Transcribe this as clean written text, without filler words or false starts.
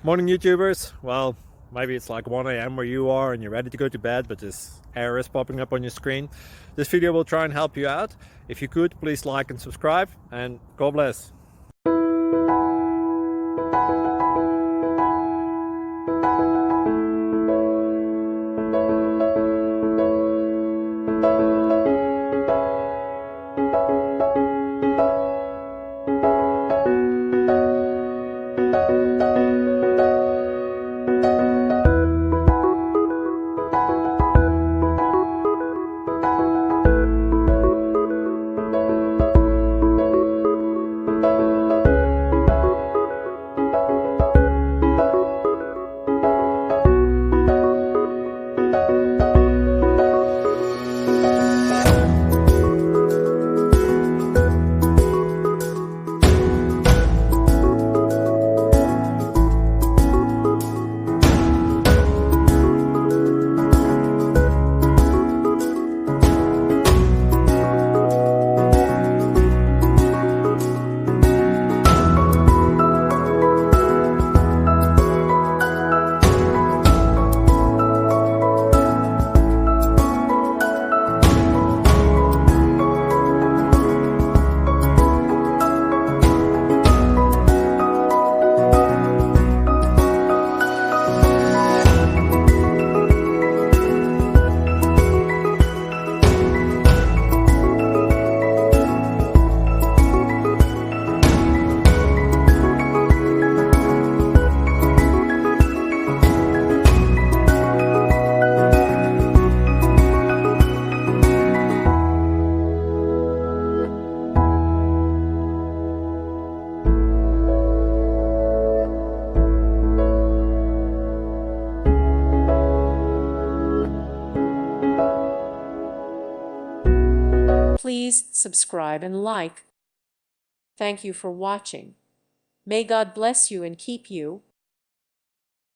Morning, YouTubers. Well, maybe it's like 1 a.m. where you are and you're ready to go to bed, but this error is popping up on your screen. This video will try and help you out. If you could, please like and subscribe, and God bless. Please subscribe and like. Thank you for watching. May God bless you and keep you.